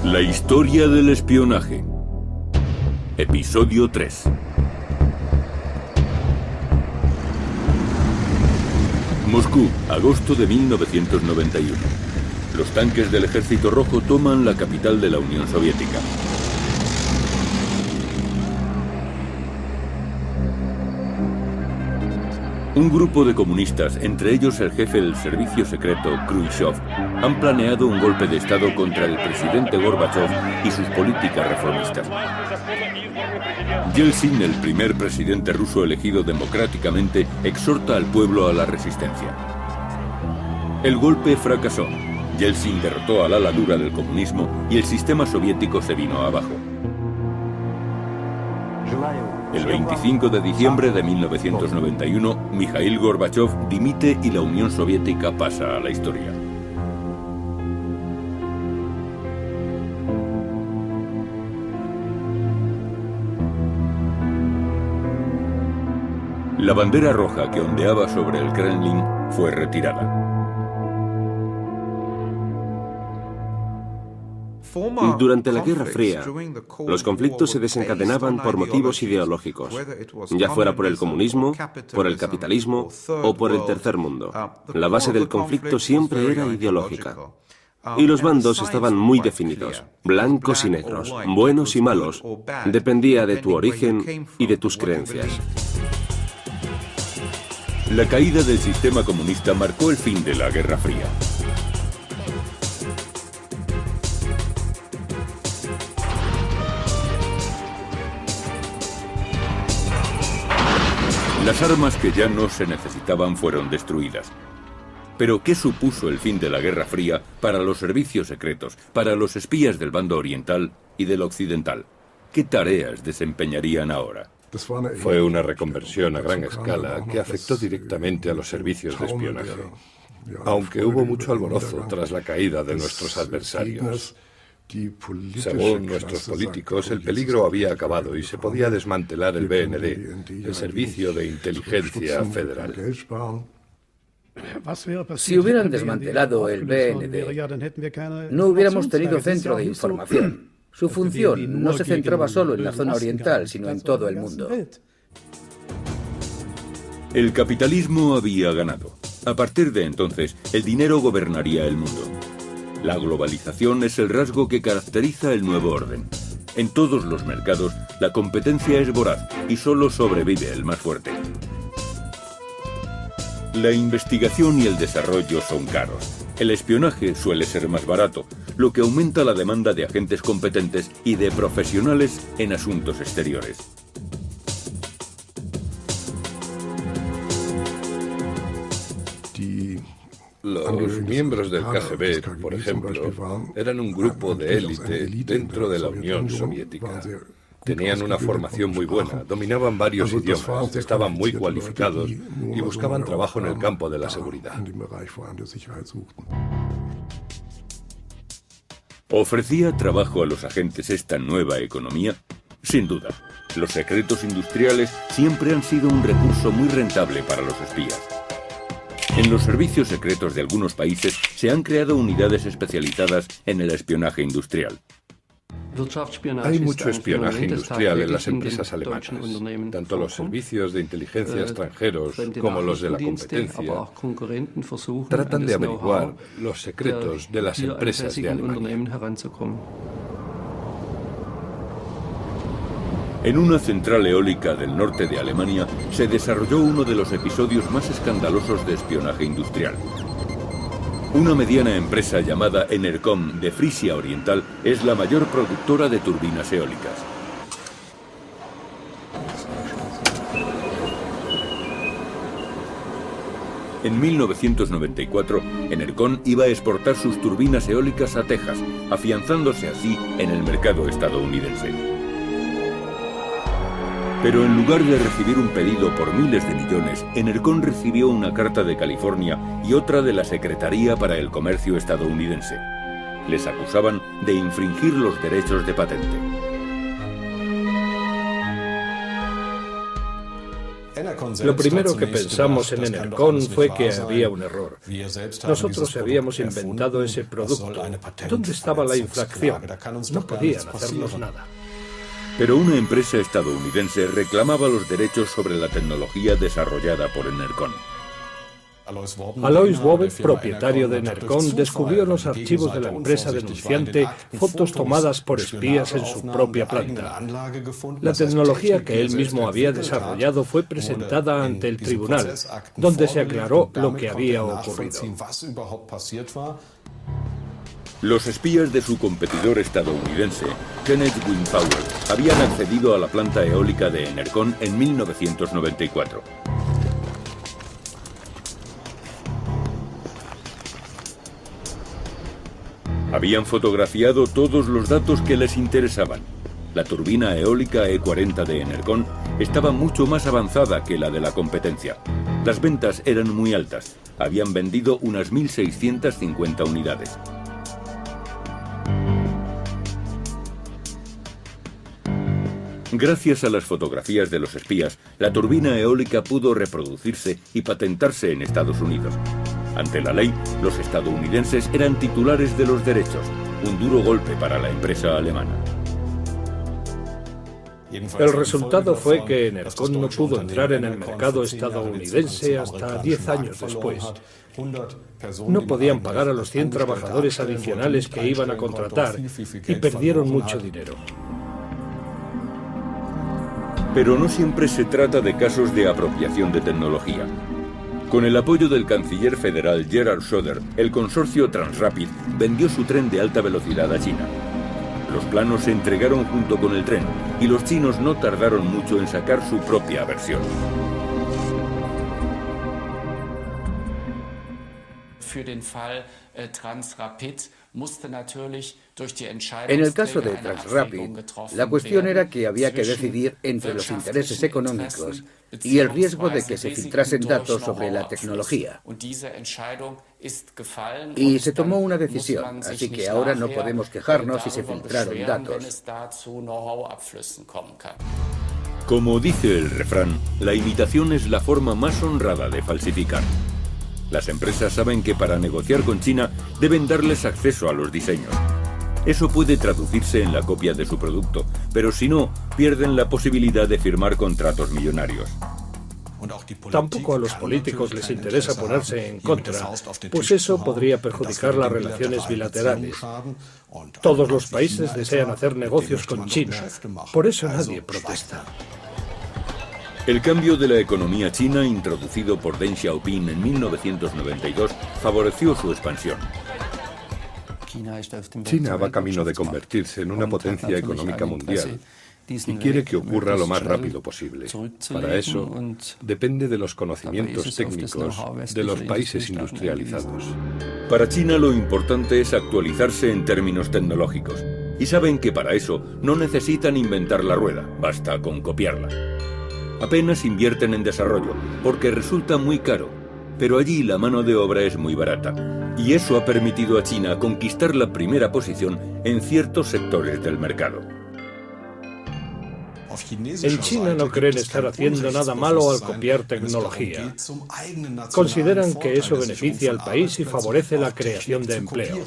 La historia del espionaje. Episodio 3. Moscú, agosto de 1991. Los tanques del Ejército Rojo toman la capital de la Unión Soviética. Un grupo de comunistas, entre ellos el jefe del servicio secreto, Khrushchev, han planeado un golpe de Estado contra el presidente Gorbachev y sus políticas reformistas. Yeltsin, el primer presidente ruso elegido democráticamente, exhorta al pueblo a la resistencia. El golpe fracasó. Yeltsin derrotó a la ala dura del comunismo y el sistema soviético se vino abajo. El 25 de diciembre de 1991, Mikhail Gorbachev dimite y la Unión Soviética pasa a la historia. La bandera roja que ondeaba sobre el Kremlin fue retirada. Durante la Guerra Fría, los conflictos se desencadenaban por motivos ideológicos, ya fuera por el comunismo, por el capitalismo o por el tercer mundo. La base del conflicto siempre era ideológica. Y los bandos estaban muy definidos, blancos y negros, buenos y malos. Dependía de tu origen y de tus creencias. La caída del sistema comunista marcó el fin de la Guerra Fría. Las armas que ya no se necesitaban fueron destruidas. Pero ¿qué supuso el fin de la Guerra Fría para los servicios secretos, para los espías del bando oriental y del occidental? ¿Qué tareas desempeñarían ahora? Fue una reconversión a gran escala que afectó directamente a los servicios de espionaje, aunque hubo mucho alborozo tras la caída de nuestros adversarios. Según nuestros políticos, el peligro había acabado y se podía desmantelar el BND, el Servicio de Inteligencia Federal. Si hubieran desmantelado el BND, no hubiéramos tenido centro de información. Su función no se centraba solo en la zona oriental, sino en todo el mundo. El capitalismo había ganado. A partir de entonces, el dinero gobernaría el mundo. La globalización es el rasgo que caracteriza el nuevo orden. En todos los mercados, la competencia es voraz y solo sobrevive el más fuerte. La investigación y el desarrollo son caros. El espionaje suele ser más barato, lo que aumenta la demanda de agentes competentes y de profesionales en asuntos exteriores. Los miembros del KGB, por ejemplo, eran un grupo de élite dentro de la Unión Soviética. Tenían una formación muy buena, dominaban varios idiomas, estaban muy cualificados y buscaban trabajo en el campo de la seguridad. ¿Ofrecía trabajo a los agentes esta nueva economía? Sin duda. Los secretos industriales siempre han sido un recurso muy rentable para los espías. En los servicios secretos de algunos países se han creado unidades especializadas en el espionaje industrial. Hay mucho espionaje industrial en las empresas alemanas. Tanto los servicios de inteligencia extranjeros como los de la competencia tratan de averiguar los secretos de las empresas de Alemania. En una central eólica del norte de Alemania se desarrolló uno de los episodios más escandalosos de espionaje industrial. Una mediana empresa llamada Enercon de Frisia Oriental es la mayor productora de turbinas eólicas. En 1994, Enercon iba a exportar sus turbinas eólicas a Texas, afianzándose así en el mercado estadounidense. Pero en lugar de recibir un pedido por miles de millones, Enercon recibió una carta de California y otra de la Secretaría para el Comercio estadounidense. Les acusaban de infringir los derechos de patente. Lo primero que pensamos en Enercon fue que había un error. Nosotros habíamos inventado ese producto. ¿Dónde estaba la infracción? No podían hacernos nada. Pero una empresa estadounidense reclamaba los derechos sobre la tecnología desarrollada por Enercon. Alois Wobe, propietario de Enercon, descubrió en los archivos de la empresa denunciante fotos tomadas por espías en su propia planta. La tecnología que él mismo había desarrollado fue presentada ante el tribunal, donde se aclaró lo que había ocurrido. Los espías de su competidor estadounidense, Kenneth Wind Power, habían accedido a la planta eólica de Enercon en 1994. Habían fotografiado todos los datos que les interesaban. La turbina eólica E40 de Enercon estaba mucho más avanzada que la de la competencia. Las ventas eran muy altas. Habían vendido unas 1.650 unidades. Gracias a las fotografías de los espías, la turbina eólica pudo reproducirse y patentarse en Estados Unidos. Ante la ley, los estadounidenses eran titulares de los derechos, un duro golpe para la empresa alemana. El resultado fue que Enercon no pudo entrar en el mercado estadounidense hasta 10 años después. No podían pagar a los 100 trabajadores adicionales que iban a contratar y perdieron mucho dinero. Pero no siempre se trata de casos de apropiación de tecnología. Con el apoyo del canciller federal Gerhard Schröder, el consorcio Transrapid vendió su tren de alta velocidad a China. Los planos se entregaron junto con el tren y los chinos no tardaron mucho en sacar su propia versión. En el caso de Transrapid, la cuestión era que había que decidir entre los intereses económicos y el riesgo de que se filtrasen datos sobre la tecnología. Y se tomó una decisión, así que ahora no podemos quejarnos si se filtraron datos. Como dice el refrán, la imitación es la forma más honrada de falsificar. Las empresas saben que para negociar con China deben darles acceso a los diseños. Eso puede traducirse en la copia de su producto, pero si no, pierden la posibilidad de firmar contratos millonarios. Tampoco a los políticos les interesa ponerse en contra, pues eso podría perjudicar las relaciones bilaterales. Todos los países desean hacer negocios con China, por eso nadie protesta. El cambio de la economía china introducido por Deng Xiaoping en 1992 favoreció su expansión. China va camino de convertirse en una potencia económica mundial y quiere que ocurra lo más rápido posible. Para eso, depende de los conocimientos técnicos de los países industrializados. Para China lo importante es actualizarse en términos tecnológicos. Y saben que para eso no necesitan inventar la rueda, basta con copiarla. Apenas invierten en desarrollo, porque resulta muy caro, pero allí la mano de obra es muy barata, y eso ha permitido a China conquistar la primera posición en ciertos sectores del mercado. En China no creen estar haciendo nada malo al copiar tecnología. Consideran que eso beneficia al país y favorece la creación de empleo.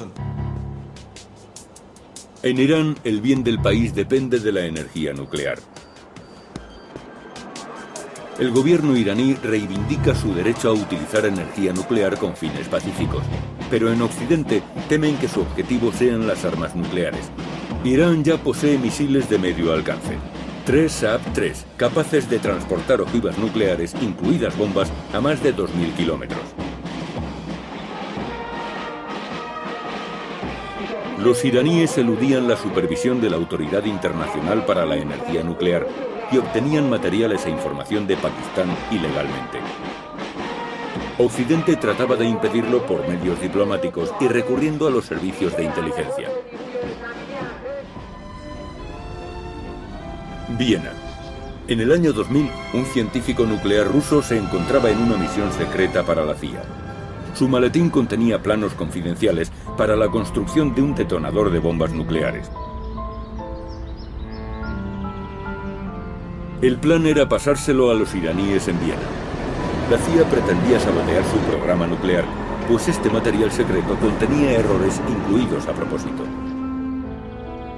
En Irán, el bien del país depende de la energía nuclear. El gobierno iraní reivindica su derecho a utilizar energía nuclear con fines pacíficos, pero en Occidente temen que su objetivo sean las armas nucleares. Irán ya posee misiles de medio alcance, 3 Saab-3, capaces de transportar ojivas nucleares, incluidas bombas, a más de 2.000 kilómetros. Los iraníes eludían la supervisión de la Autoridad Internacional para la Energía Nuclear y obtenían materiales e información de Pakistán ilegalmente. Occidente trataba de impedirlo por medios diplomáticos y recurriendo a los servicios de inteligencia. Viena. En el año 2000, un científico nuclear ruso se encontraba en una misión secreta para la CIA. Su maletín contenía planos confidenciales para la construcción de un detonador de bombas nucleares. El plan era pasárselo a los iraníes en Viena. La CIA pretendía sabotear su programa nuclear, pues este material secreto contenía errores incluidos a propósito.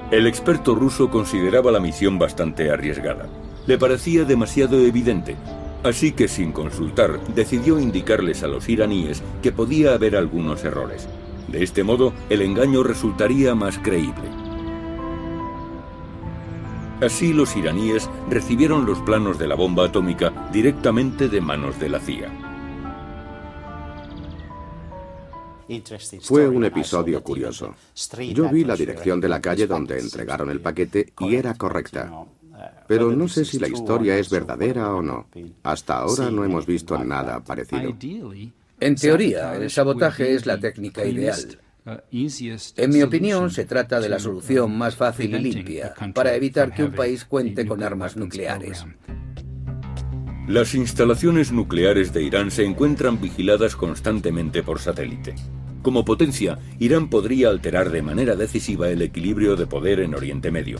El experto ruso consideraba la misión bastante arriesgada. Le parecía demasiado evidente, así que sin consultar decidió indicarles a los iraníes que podía haber algunos errores. De este modo, el engaño resultaría más creíble. Así los iraníes recibieron los planos de la bomba atómica directamente de manos de la CIA. Fue un episodio curioso. Yo vi la dirección de la calle donde entregaron el paquete y era correcta. Pero no sé si la historia es verdadera o no. Hasta ahora no hemos visto nada parecido. En teoría, el sabotaje es la técnica ideal. En mi opinión, se trata de la solución más fácil y limpia para evitar que un país cuente con armas nucleares. Las instalaciones nucleares de Irán se encuentran vigiladas constantemente por satélite. Como potencia, Irán podría alterar de manera decisiva el equilibrio de poder en Oriente Medio.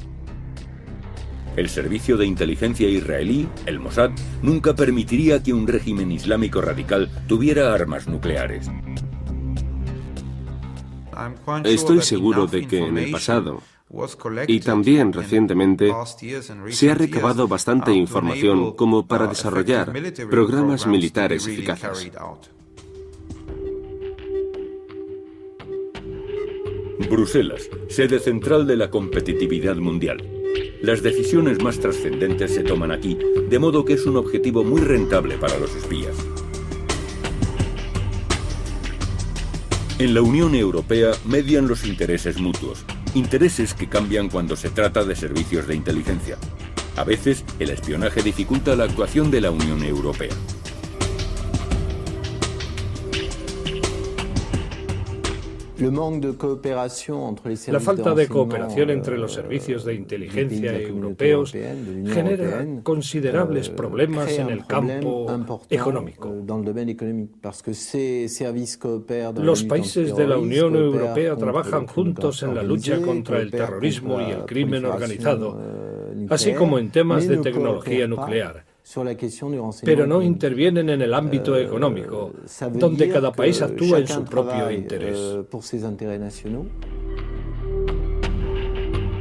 El servicio de inteligencia israelí, el Mossad, nunca permitiría que un régimen islámico radical tuviera armas nucleares. Estoy seguro de que en el pasado, y también recientemente, se ha recabado bastante información como para desarrollar programas militares eficaces. Bruselas, sede central de la competitividad mundial. Las decisiones más trascendentes se toman aquí, de modo que es un objetivo muy rentable para los espías. En la Unión Europea median los intereses mutuos, intereses que cambian cuando se trata de servicios de inteligencia. A veces, el espionaje dificulta la actuación de la Unión Europea. La falta de cooperación entre los servicios de inteligencia europeos genera considerables problemas en el campo económico. Los países de la Unión Europea trabajan juntos en la lucha contra el terrorismo y el crimen organizado, así como en temas de tecnología nuclear. Pero no intervienen en el ámbito económico, donde cada país actúa en su propio interés.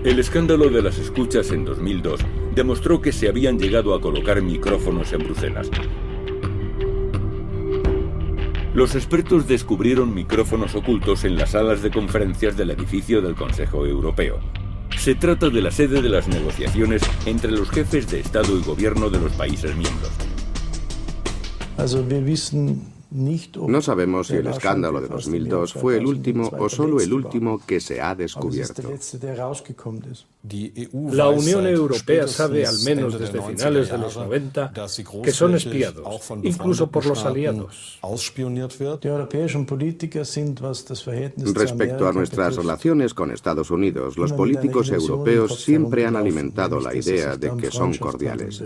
El escándalo de las escuchas en 2002 demostró que se habían llegado a colocar micrófonos en Bruselas. Los expertos descubrieron micrófonos ocultos en las salas de conferencias del edificio del Consejo Europeo. Se trata de la sede de las negociaciones entre los jefes de Estado y Gobierno de los países miembros. No sabemos si el escándalo de 2002 fue el último o solo el último que se ha descubierto. La Unión Europea sabe, al menos desde finales de los 90, que son espiados, incluso por los aliados. Respecto a nuestras relaciones con Estados Unidos, los políticos europeos siempre han alimentado la idea de que son cordiales.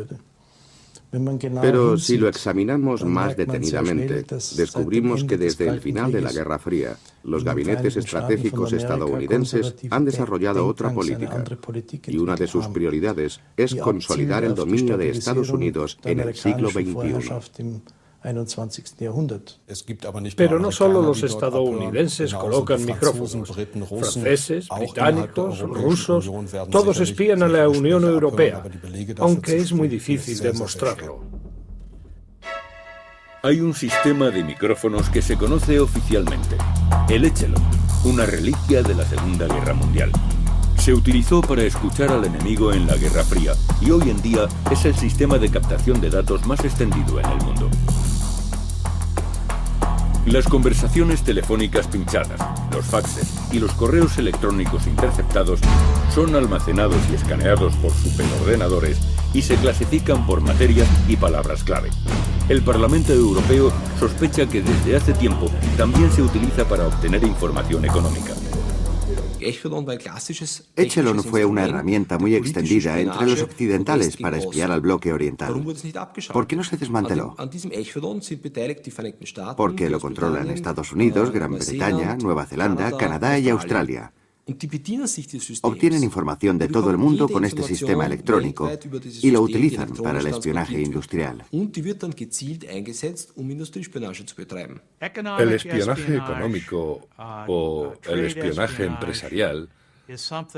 Pero si lo examinamos más detenidamente, descubrimos que desde el final de la Guerra Fría, los gabinetes estratégicos estadounidenses han desarrollado otra política, y una de sus prioridades es consolidar el dominio de Estados Unidos en el siglo XXI. Pero no solo los estadounidenses colocan micrófonos. Franceses, británicos, rusos, todos espían a la Unión Europea, aunque es muy difícil demostrarlo. Hay un sistema de micrófonos que se conoce oficialmente, el Echelon, una reliquia de la Segunda Guerra Mundial. Se utilizó para escuchar al enemigo en la Guerra Fría y hoy en día es el sistema de captación de datos más extendido en el mundo. Las conversaciones telefónicas pinchadas, los faxes y los correos electrónicos interceptados son almacenados y escaneados por superordenadores y se clasifican por materias y palabras clave. El Parlamento Europeo sospecha que desde hace tiempo también se utiliza para obtener información económica. Echelon fue una herramienta muy extendida entre los occidentales para espiar al bloque oriental. ¿Por qué no se desmanteló? Porque lo controlan Estados Unidos, Gran Bretaña, Nueva Zelanda, Canadá y Australia. Obtienen información de todo el mundo con este sistema electrónico y lo utilizan para el espionaje industrial. El espionaje económico o el espionaje empresarial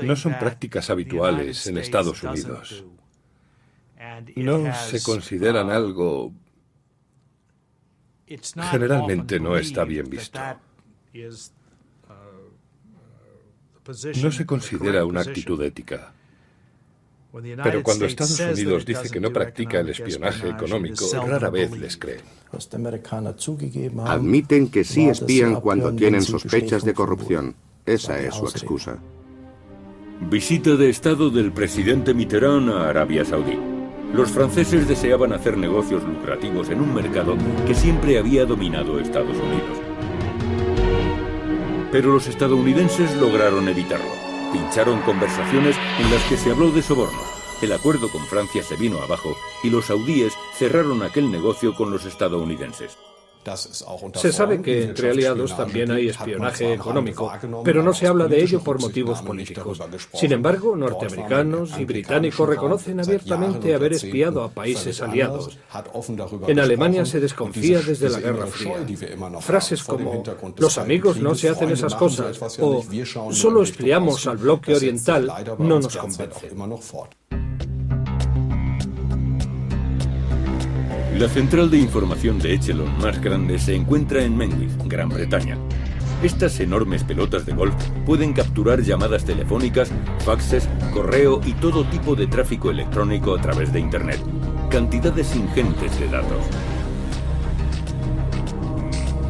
no son prácticas habituales en Estados Unidos. No se consideran algo... Generalmente no está bien visto. No se considera una actitud ética. Pero cuando Estados Unidos dice que no practica el espionaje económico, rara vez les creen. Admiten que sí espían cuando tienen sospechas de corrupción. Esa es su excusa. Visita de Estado del presidente Mitterrand a Arabia Saudí. Los franceses deseaban hacer negocios lucrativos en un mercado que siempre había dominado Estados Unidos. Pero los estadounidenses lograron evitarlo. Pincharon conversaciones en las que se habló de sobornos. El acuerdo con Francia se vino abajo y los saudíes cerraron aquel negocio con los estadounidenses. Se sabe que entre aliados también hay espionaje económico, pero no se habla de ello por motivos políticos. Sin embargo, norteamericanos y británicos reconocen abiertamente haber espiado a países aliados. En Alemania se desconfía desde la Guerra Fría. Frases como «los amigos no se hacen esas cosas» o «solo espiamos al bloque oriental» no nos convencen. La central de información de Echelon más grande se encuentra en Menwith, Gran Bretaña. Estas enormes pelotas de golf pueden capturar llamadas telefónicas, faxes, correo y todo tipo de tráfico electrónico a través de Internet. Cantidades ingentes de datos.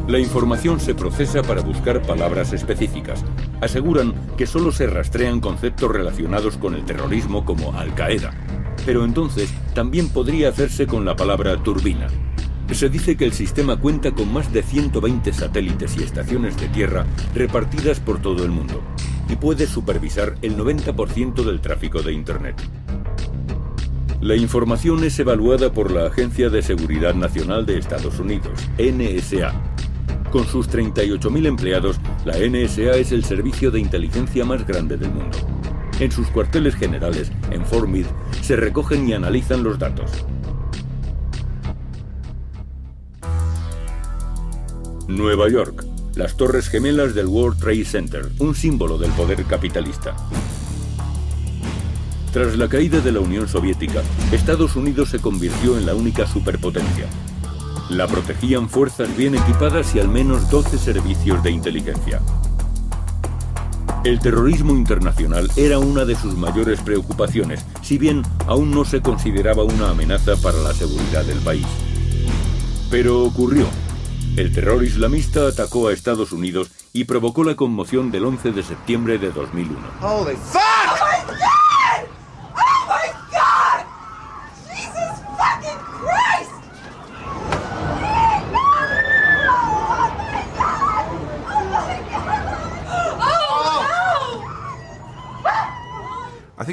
La información se procesa para buscar palabras específicas. Aseguran que solo se rastrean conceptos relacionados con el terrorismo como Al-Qaeda. Pero entonces también podría hacerse con la palabra turbina. Se dice que el sistema cuenta con más de 120 satélites y estaciones de tierra repartidas por todo el mundo y puede supervisar el 90% del tráfico de Internet. La información es evaluada por la Agencia de Seguridad Nacional de Estados Unidos, NSA. Con sus 38.000 empleados, la NSA es el servicio de inteligencia más grande del mundo. En sus cuarteles generales, en Fort Meade, se recogen y analizan los datos. Nueva York, las Torres Gemelas del World Trade Center, un símbolo del poder capitalista. Tras la caída de la Unión Soviética, Estados Unidos se convirtió en la única superpotencia. La protegían fuerzas bien equipadas y al menos 12 servicios de inteligencia. El terrorismo internacional era una de sus mayores preocupaciones, si bien aún no se consideraba una amenaza para la seguridad del país. Pero ocurrió. El terror islamista atacó a Estados Unidos y provocó la conmoción del 11 de septiembre de 2001. ¡Holy fuck! ¡Oh my God! ¡Oh my God! ¡Jesus fucking Christ!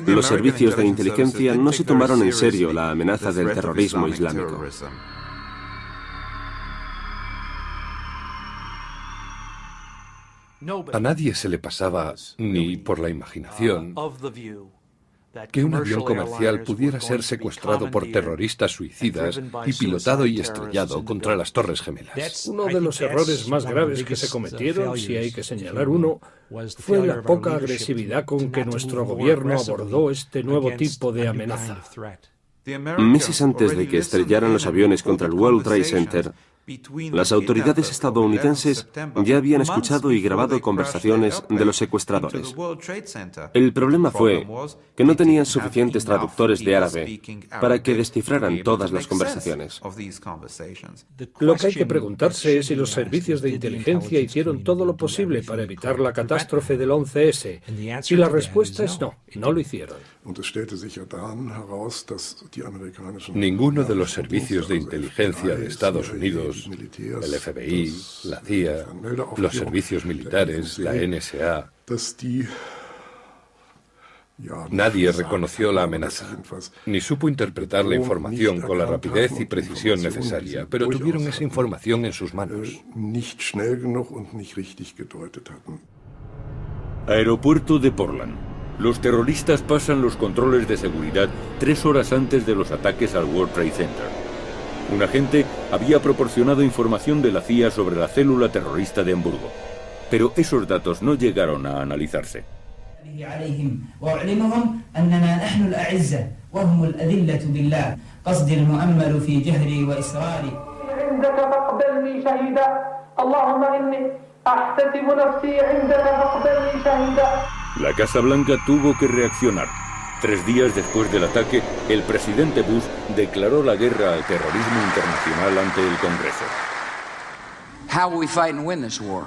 Los servicios de inteligencia no se tomaron en serio la amenaza del terrorismo islámico. A nadie se le pasaba, ni por la imaginación, que un avión comercial pudiera ser secuestrado por terroristas suicidas y pilotado y estrellado contra las Torres Gemelas. Uno de los errores más graves que se cometieron, si hay que señalar uno, fue la poca agresividad con que nuestro gobierno abordó este nuevo tipo de amenaza. Meses antes de que estrellaran los aviones contra el World Trade Center, las autoridades estadounidenses ya habían escuchado y grabado conversaciones de los secuestradores. El problema fue que no tenían suficientes traductores de árabe para que descifraran todas las conversaciones. Lo que hay que preguntarse es si los servicios de inteligencia hicieron todo lo posible para evitar la catástrofe del 11S. Y la respuesta es no, no lo hicieron. Ninguno de los servicios de inteligencia de Estados Unidos, el FBI, la CIA, los servicios militares, la NSA, nadie reconoció la amenaza, ni supo interpretar la información con la rapidez y precisión necesaria, pero tuvieron esa información en sus manos. Aeropuerto de Portland. Los terroristas pasan los controles de seguridad 3 horas antes de los ataques al World Trade Center. Un agente había proporcionado información de la CIA sobre la célula terrorista de Hamburgo, pero esos datos no llegaron a analizarse. La Casa Blanca tuvo que reaccionar. 3 días después del ataque, el presidente Bush declaró la guerra al terrorismo internacional ante el Congreso. How will we fight and win this war?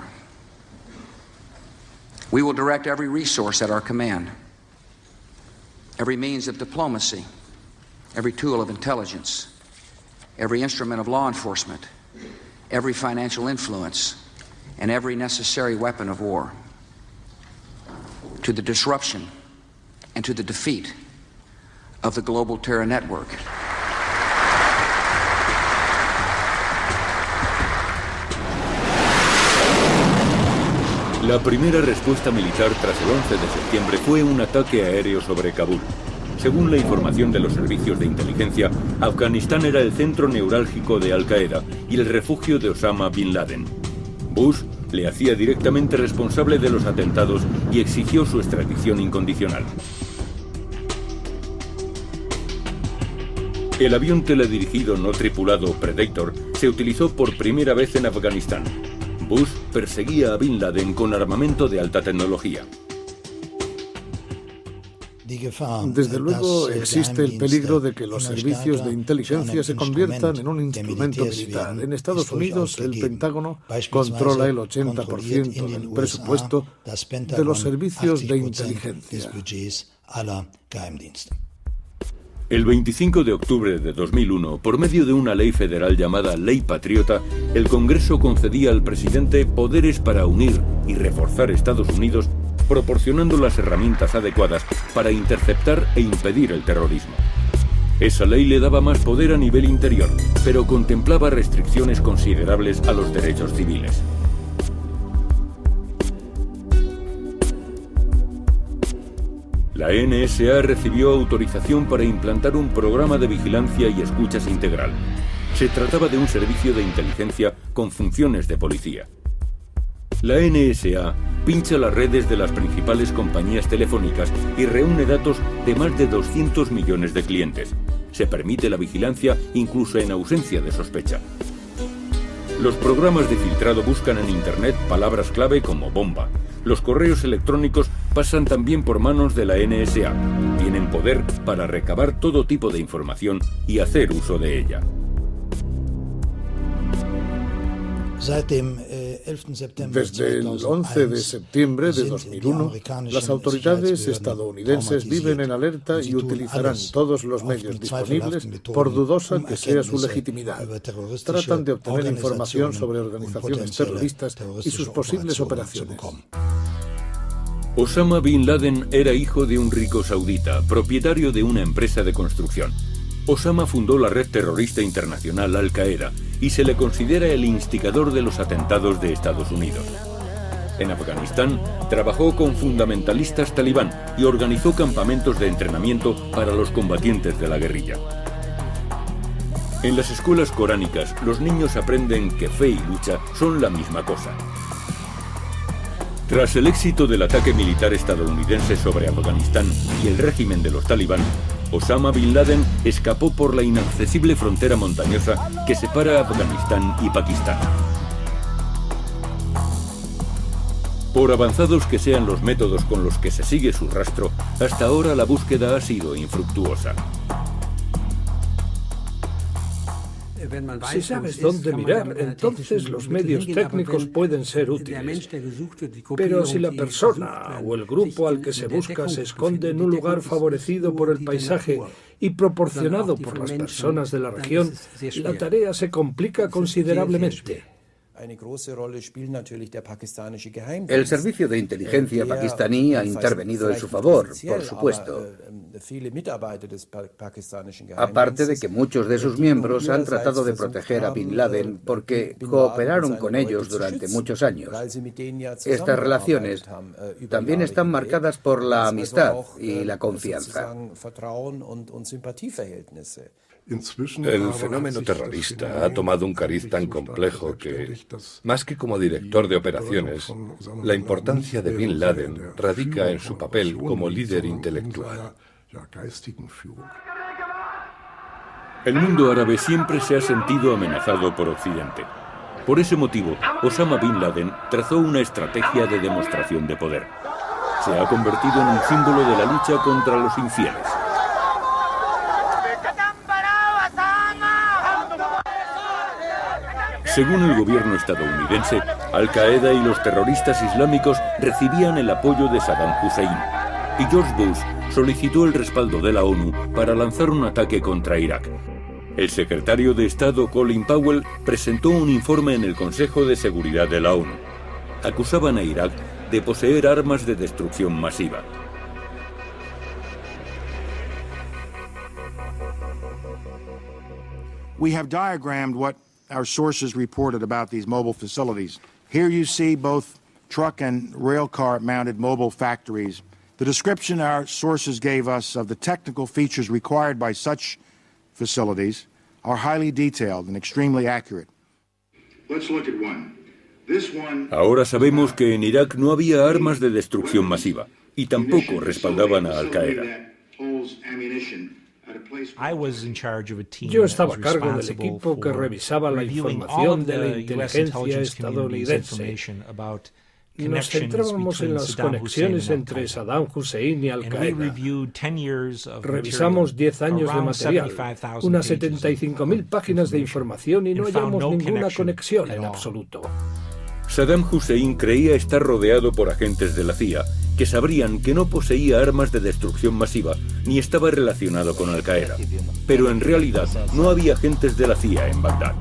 We will direct every resource at our command, every means of diplomacy, every tool of intelligence, every instrument of law enforcement, every financial influence, and every necessary weapon of war, to the disruption and to the defeat of the global terror network. La primera respuesta militar tras el 11 de septiembre fue un ataque aéreo sobre Kabul. Según la información de los servicios de inteligencia, Afganistán era el centro neurálgico de Al-Qaeda y el refugio de Osama Bin Laden. Bush le hacía directamente responsable de los atentados y exigió su extradición incondicional. El avión teledirigido no tripulado Predator se utilizó por primera vez en Afganistán. Bush perseguía a Bin Laden con armamento de alta tecnología. Desde luego existe el peligro de que los servicios de inteligencia se conviertan en un instrumento militar. En Estados Unidos, el Pentágono controla el 80% del presupuesto de los servicios de inteligencia. El 25 de octubre de 2001, por medio de una ley federal llamada Ley Patriota, el Congreso concedía al presidente poderes para unir y reforzar Estados Unidos, proporcionando las herramientas adecuadas para interceptar e impedir el terrorismo. Esa ley le daba más poder a nivel interior, pero contemplaba restricciones considerables a los derechos civiles. La NSA recibió autorización para implantar un programa de vigilancia y escuchas integral. Se trataba de un servicio de inteligencia con funciones de policía. La NSA pincha las redes de las principales compañías telefónicas y reúne datos de más de 200 millones de clientes. Se permite la vigilancia incluso en ausencia de sospecha. Los programas de filtrado buscan en Internet palabras clave como bomba. Los correos electrónicos pasan también por manos de la NSA. Tienen poder para recabar todo tipo de información y hacer uso de ella. Desde el 11 de septiembre de 2001, las autoridades estadounidenses viven en alerta y utilizarán todos los medios disponibles, por dudosa que sea su legitimidad. Tratan de obtener información sobre organizaciones terroristas y sus posibles operaciones. Osama Bin Laden era hijo de un rico saudita, propietario de una empresa de construcción. Osama fundó la red terrorista internacional Al-Qaeda y se le considera el instigador de los atentados de Estados Unidos. En Afganistán, trabajó con fundamentalistas talibán y organizó campamentos de entrenamiento para los combatientes de la guerrilla. En las escuelas coránicas, los niños aprenden que fe y lucha son la misma cosa. Tras el éxito del ataque militar estadounidense sobre Afganistán y el régimen de los talibán, Osama Bin Laden escapó por la inaccesible frontera montañosa que separa Afganistán y Pakistán. Por avanzados que sean los métodos con los que se sigue su rastro, hasta ahora la búsqueda ha sido infructuosa. Si sabes dónde mirar, entonces los medios técnicos pueden ser útiles. Pero si la persona o el grupo al que se busca se esconde en un lugar favorecido por el paisaje y proporcionado por las personas de la región, la tarea se complica considerablemente. El servicio de inteligencia pakistaní ha intervenido en su favor, por supuesto. Aparte de que muchos de sus miembros han tratado de proteger a Bin Laden porque cooperaron con ellos durante muchos años. Estas relaciones también están marcadas por la amistad y la confianza. El fenómeno terrorista ha tomado un cariz tan complejo que, más que como director de operaciones, la importancia de Bin Laden radica en su papel como líder intelectual. El mundo árabe siempre se ha sentido amenazado por Occidente. Por ese motivo, Osama Bin Laden trazó una estrategia de demostración de poder. Se ha convertido en un símbolo de la lucha contra los infieles. Según el gobierno estadounidense, Al-Qaeda y los terroristas islámicos recibían el apoyo de Saddam Hussein, y George Bush solicitó el respaldo de la ONU para lanzar un ataque contra Irak. El secretario de Estado Colin Powell presentó un informe en el Consejo de Seguridad de la ONU. Acusaban a Irak de poseer armas de destrucción masiva. We have diagrammed what our sources reported about these mobile facilities. Here you see both truck and rail car mounted mobile factories. The description our sources gave us of the technical features required by such facilities are highly detailed and extremely accurate. Let's look at one. Ahora sabemos que en Irak no había armas de destrucción masiva y tampoco respaldaban a Al-Qaeda. Yo estaba a cargo del equipo que revisaba la información de la inteligencia estadounidense. Nos centrábamos en las conexiones entre Saddam Hussein y Al-Qaeda. Revisamos 10 años de material, unas 75.000 páginas de información y no hallamos ninguna conexión en absoluto. Saddam Hussein creía estar rodeado por agentes de la CIA, que sabrían que no poseía armas de destrucción masiva ni estaba relacionado con Al-Qaeda. Pero en realidad no había agentes de la CIA en Bagdad.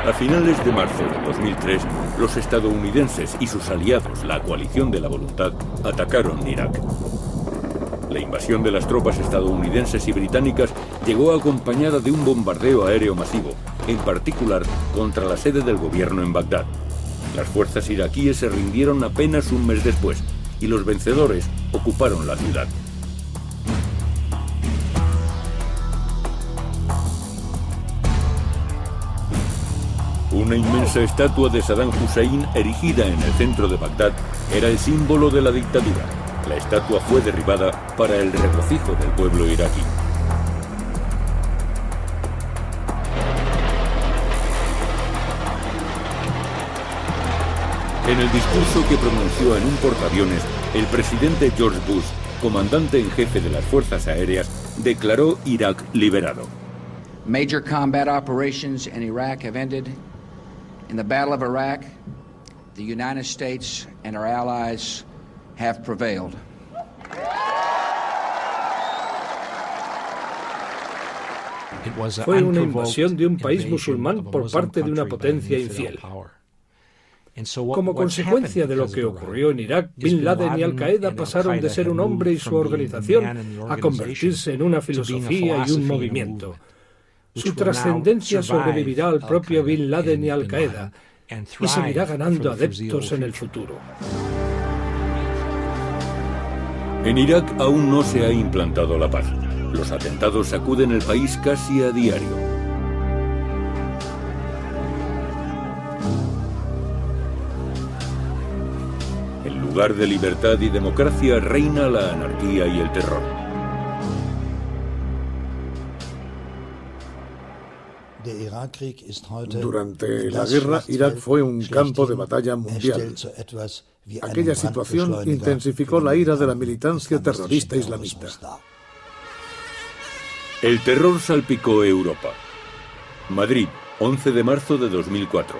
A finales de marzo de 2003, los estadounidenses y sus aliados, la Coalición de la Voluntad, atacaron Irak. La invasión de las tropas estadounidenses y británicas llegó acompañada de un bombardeo aéreo masivo, en particular contra la sede del gobierno en Bagdad. Las fuerzas iraquíes se rindieron apenas un mes después y los vencedores ocuparon la ciudad. Una inmensa estatua de Saddam Hussein erigida en el centro de Bagdad era el símbolo de la dictadura. La estatua fue derribada para el regocijo del pueblo iraquí. En el discurso que pronunció en un portaaviones, el presidente George Bush, comandante en jefe de las fuerzas aéreas, declaró Irak liberado. Major combat operations in Iraq have ended. In the Battle of Iraq, the United States and our allies have prevailed. Fue una invasión de un país musulmán por parte de una potencia infiel. Como consecuencia de lo que ocurrió en Irak, Bin Laden y Al-Qaeda pasaron de ser un hombre y su organización a convertirse en una filosofía y un movimiento. Su trascendencia sobrevivirá al propio Bin Laden y Al-Qaeda y seguirá ganando adeptos en el futuro. En Irak aún no se ha implantado la paz. Los atentados sacuden el país casi a diario. En lugar de libertad y democracia reina la anarquía y el terror. Durante la guerra, Irak fue un campo de batalla mundial. Aquella situación intensificó la ira de la militancia terrorista islamista. El terror salpicó Europa. Madrid, 11 de marzo de 2004.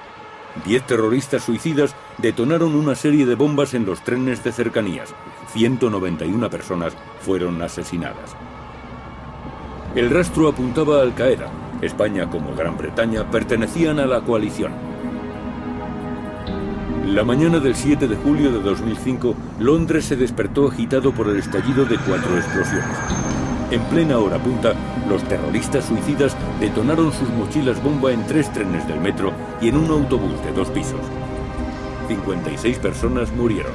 10 terroristas suicidas detonaron una serie de bombas en los trenes de cercanías. 191 personas fueron asesinadas. El rastro apuntaba a Al-Qaeda, España como Gran Bretaña pertenecían a la coalición. La mañana del 7 de julio de 2005, Londres se despertó agitado por el estallido de 4 explosiones. En plena hora punta, los terroristas suicidas detonaron sus mochilas bomba en 3 trenes del metro y en un autobús de 2 pisos. 56 personas murieron.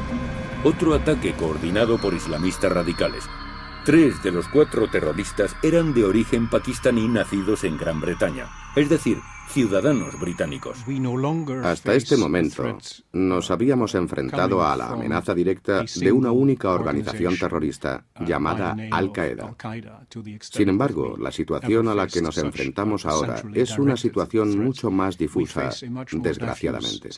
Otro ataque coordinado por islamistas radicales. 3 de los 4 terroristas eran de origen pakistaní nacidos en Gran Bretaña, es decir, ciudadanos británicos. Hasta este momento, nos habíamos enfrentado a la amenaza directa de una única organización terrorista llamada Al-Qaeda. Sin embargo, la situación a la que nos enfrentamos ahora es una situación mucho más difusa, desgraciadamente.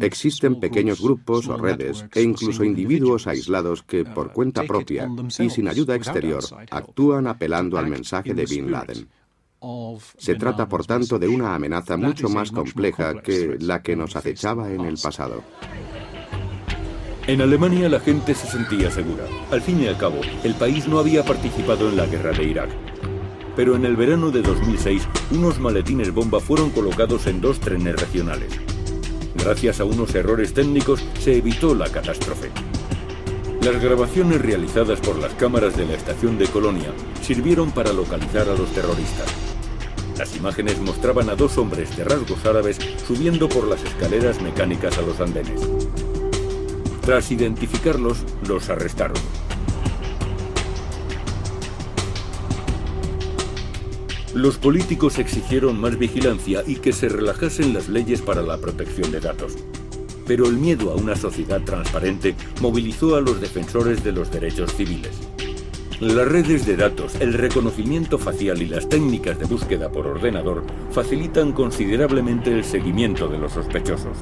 Existen pequeños grupos o redes e incluso individuos aislados que, por cuenta propia y sin ayuda exterior, actúan apelando al mensaje de Bin Laden. Se trata, por tanto, de una amenaza mucho más compleja que la que nos acechaba en el pasado. En Alemania la gente se sentía segura. Al fin y al cabo, el país no había participado en la guerra de Irak. Pero en el verano de 2006, unos maletines bomba fueron colocados en 2 trenes regionales. Gracias a unos errores técnicos se evitó la catástrofe. Las grabaciones realizadas por las cámaras de la estación de Colonia sirvieron para localizar a los terroristas. Las imágenes mostraban a 2 hombres de rasgos árabes subiendo por las escaleras mecánicas a los andenes. Tras identificarlos, los arrestaron. Los políticos exigieron más vigilancia y que se relajasen las leyes para la protección de datos. Pero el miedo a una sociedad transparente movilizó a los defensores de los derechos civiles. Las redes de datos, el reconocimiento facial y las técnicas de búsqueda por ordenador facilitan considerablemente el seguimiento de los sospechosos.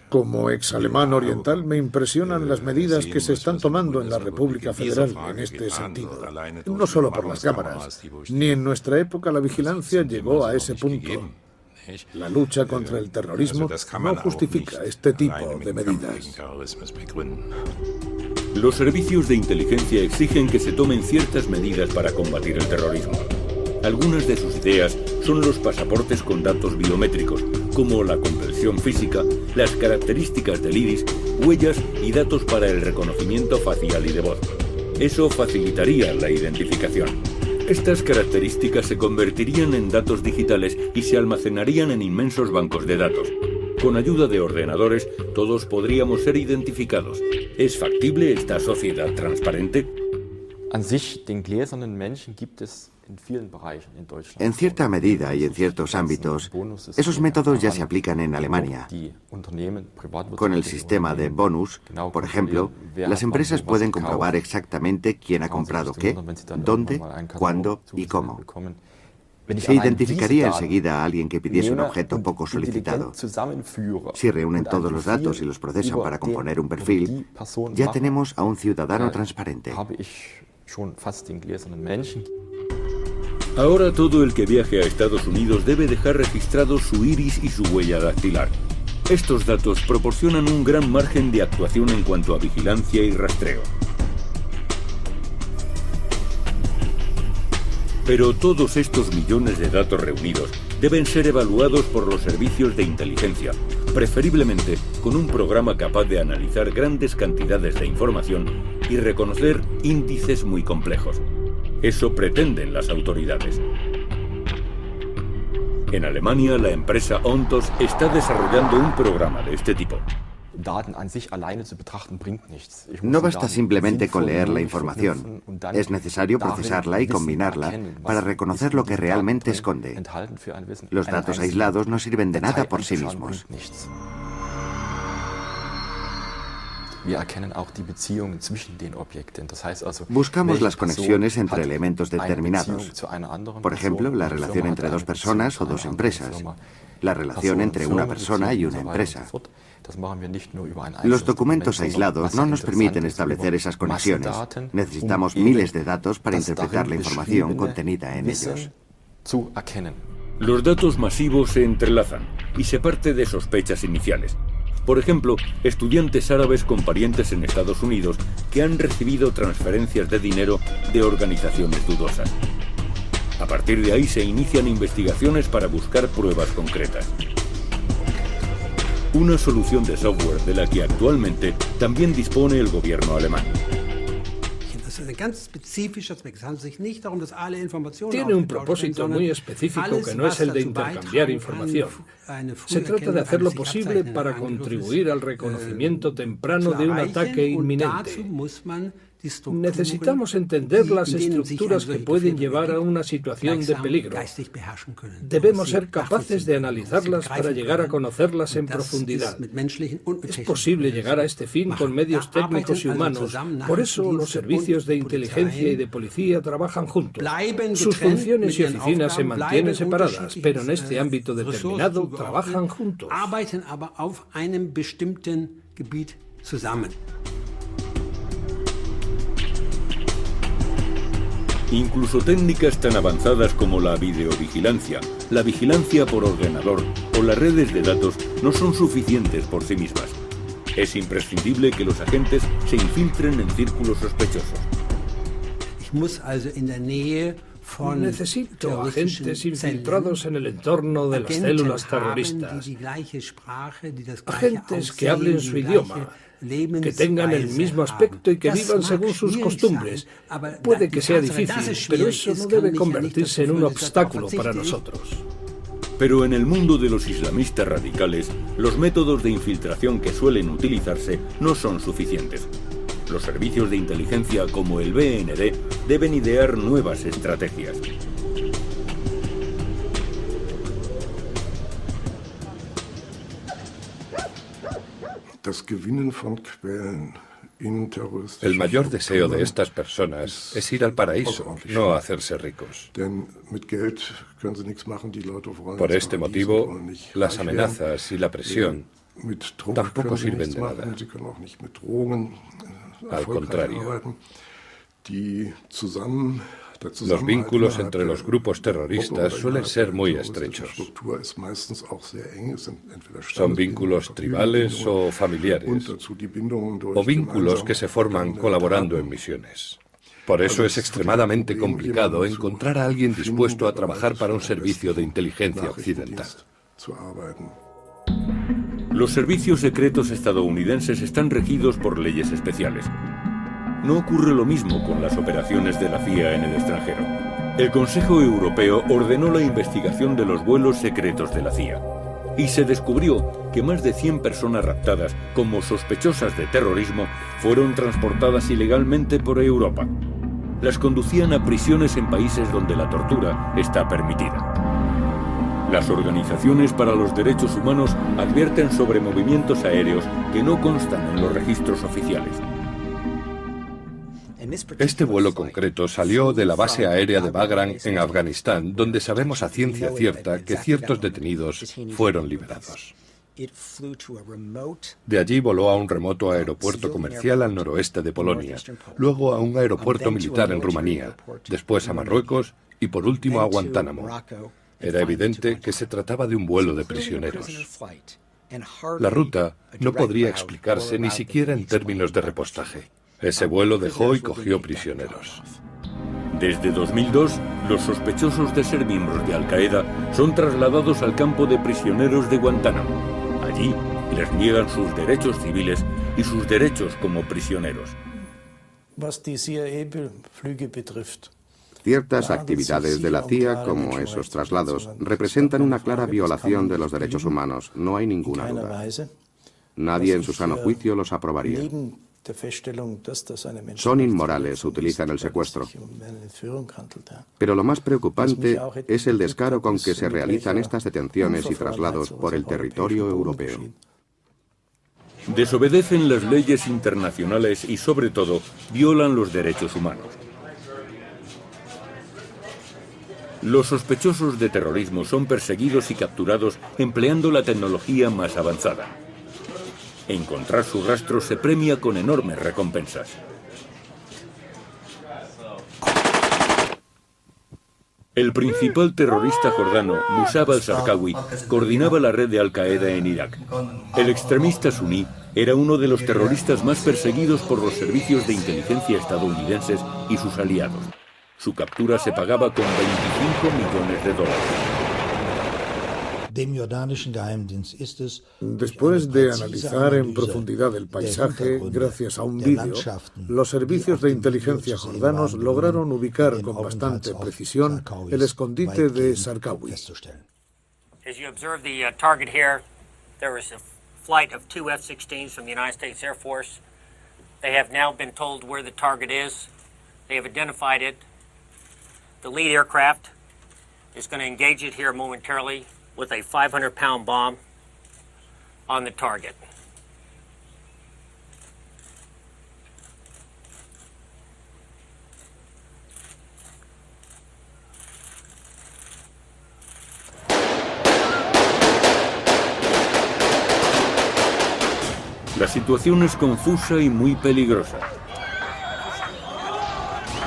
Como ex-alemán oriental, me impresionan las medidas que se están tomando en la República Federal en este sentido. No solo por las cámaras. Ni en nuestra época la vigilancia llegó a ese punto. La lucha contra el terrorismo no justifica este tipo de medidas. Los servicios de inteligencia exigen que se tomen ciertas medidas para combatir el terrorismo. Algunas de sus ideas son los pasaportes con datos biométricos, como la comprensión física, las características del iris, huellas y datos para el reconocimiento facial y de voz. Eso facilitaría la identificación. Estas características se convertirían en datos digitales y se almacenarían en inmensos bancos de datos. Con ayuda de ordenadores, todos podríamos ser identificados. ¿Es factible esta sociedad transparente? En cierta medida y en ciertos ámbitos, esos métodos ya se aplican en Alemania. Con el sistema de bonus, por ejemplo, las empresas pueden comprobar exactamente quién ha comprado qué, dónde, cuándo y cómo. Se identificaría enseguida a alguien que pidiese un objeto poco solicitado. Si reúnen todos los datos y los procesan para componer un perfil, ya tenemos a un ciudadano transparente. Ahora todo el que viaje a Estados Unidos debe dejar registrados su iris y su huella dactilar. Estos datos proporcionan un gran margen de actuación en cuanto a vigilancia y rastreo. Pero todos estos millones de datos reunidos deben ser evaluados por los servicios de inteligencia, preferiblemente con un programa capaz de analizar grandes cantidades de información y reconocer índices muy complejos. Eso pretenden las autoridades. En Alemania, la empresa Ontos está desarrollando un programa de este tipo. No basta simplemente con leer la información. Es necesario procesarla y combinarla para reconocer lo que realmente esconde. Los datos aislados no sirven de nada por sí mismos. Buscamos las conexiones entre elementos determinados. Por ejemplo, la relación entre 2 personas o 2 empresas. La relación entre una persona y una empresa. Los documentos aislados no nos permiten establecer esas conexiones. Necesitamos miles de datos para interpretar la información contenida en ellos. Los datos masivos se entrelazan y se parte de sospechas iniciales. Por ejemplo, estudiantes árabes con parientes en Estados Unidos que han recibido transferencias de dinero de organizaciones dudosas. A partir de ahí se inician investigaciones para buscar pruebas concretas. Una solución de software de la que actualmente también dispone el gobierno alemán. Tiene un propósito muy específico que no es el de intercambiar información. Se trata de hacer lo posible para contribuir al reconocimiento temprano de un ataque inminente. Necesitamos entender las estructuras que pueden llevar a una situación de peligro. Debemos ser capaces de analizarlas para llegar a conocerlas en profundidad. Es posible llegar a este fin con medios técnicos y humanos. Por eso los servicios de inteligencia y de policía trabajan juntos. Sus funciones y oficinas se mantienen separadas, pero en este ámbito determinado trabajan juntos. Incluso técnicas tan avanzadas como la videovigilancia, la vigilancia por ordenador o las redes de datos no son suficientes por sí mismas. Es imprescindible que los agentes se infiltren en círculos sospechosos. Necesito agentes infiltrados en el entorno de las células terroristas. Agentes que hablen su idioma, que tengan el mismo aspecto y que vivan según sus costumbres. Puede que sea difícil, pero eso no debe convertirse en un obstáculo para nosotros. Pero en el mundo de los islamistas radicales, los métodos de infiltración que suelen utilizarse no son suficientes. Los servicios de inteligencia como el BND deben idear nuevas estrategias. El mayor deseo de estas personas es ir al paraíso, no hacerse ricos. Por este motivo, las amenazas y la presión tampoco sirven de nada. Al contrario, los vínculos entre los grupos terroristas suelen ser muy estrechos. Son vínculos tribales o familiares, o vínculos que se forman colaborando en misiones. Por eso es extremadamente complicado encontrar a alguien dispuesto a trabajar para un servicio de inteligencia occidental. Los servicios secretos estadounidenses están regidos por leyes especiales. No ocurre lo mismo con las operaciones de la CIA en el extranjero. El Consejo Europeo ordenó la investigación de los vuelos secretos de la CIA y se descubrió que más de 100 personas raptadas como sospechosas de terrorismo fueron transportadas ilegalmente por Europa. Las conducían a prisiones en países donde la tortura está permitida. Las organizaciones para los derechos humanos advierten sobre movimientos aéreos que no constan en los registros oficiales. Este vuelo concreto salió de la base aérea de Bagram en Afganistán, donde sabemos a ciencia cierta que ciertos detenidos fueron liberados. De allí voló a un remoto aeropuerto comercial al noroeste de Polonia, luego a un aeropuerto militar en Rumanía, después a Marruecos y por último a Guantánamo. Era evidente que se trataba de un vuelo de prisioneros. La ruta no podría explicarse ni siquiera en términos de repostaje. Ese vuelo dejó y cogió prisioneros. Desde 2002, los sospechosos de ser miembros de Al-Qaeda son trasladados al campo de prisioneros de Guantánamo. Allí les niegan sus derechos civiles y sus derechos como prisioneros. Ciertas actividades de la CIA, como esos traslados, representan una clara violación de los derechos humanos, no hay ninguna duda. Nadie en su sano juicio los aprobaría. Son inmorales, utilizan el secuestro. Pero lo más preocupante es el descaro con que se realizan estas detenciones y traslados por el territorio europeo. Desobedecen las leyes internacionales y, sobre todo, violan los derechos humanos. Los sospechosos de terrorismo son perseguidos y capturados empleando la tecnología más avanzada. Encontrar sus rastros se premia con enormes recompensas. El principal terrorista jordano, Musab al-Zarqawi, coordinaba la red de Al-Qaeda en Irak. El extremista suní era uno de los terroristas más perseguidos por los servicios de inteligencia estadounidenses y sus aliados. Su captura se pagaba con 25 millones de dólares. Después de analizar en profundidad el paisaje, gracias a un vídeo, los servicios de inteligencia jordanos lograron ubicar con bastante precisión el escondite de Zarqawi. As you observe the target here, there was a flight of 2 F-16s from the United States Air Force. They have now been told where the target is. They have identified it. The lead aircraft is going to engage it here momentarily with a 500-pound bomb on the target. La situación es confusa y muy peligrosa.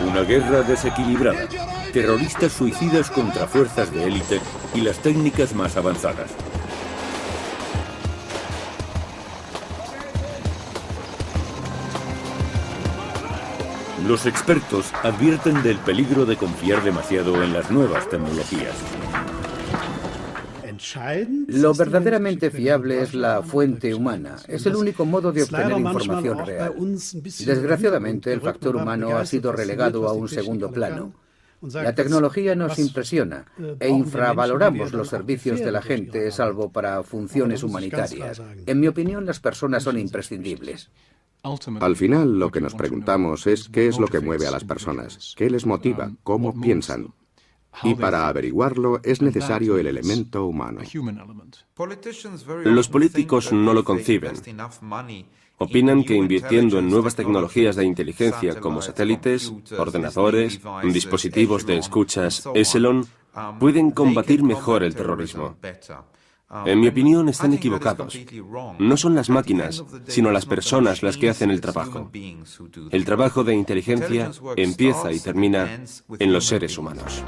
Una guerra desequilibrada, terroristas suicidas contra fuerzas de élite y las técnicas más avanzadas. Los expertos advierten del peligro de confiar demasiado en las nuevas tecnologías. Lo verdaderamente fiable es la fuente humana. Es el único modo de obtener información real. Desgraciadamente, el factor humano ha sido relegado a un segundo plano. La tecnología nos impresiona e infravaloramos los servicios de la gente, salvo para funciones humanitarias. En mi opinión, las personas son imprescindibles. Al final, lo que nos preguntamos es qué es lo que mueve a las personas, qué les motiva, cómo piensan. Y para averiguarlo es necesario el elemento humano. Los políticos no lo conciben. Opinan que invirtiendo en nuevas tecnologías de inteligencia como satélites, ordenadores, dispositivos de escuchas Echelon, pueden combatir mejor el terrorismo. En mi opinión, están equivocados. No son las máquinas, sino las personas las que hacen el trabajo. El trabajo de inteligencia empieza y termina en los seres humanos.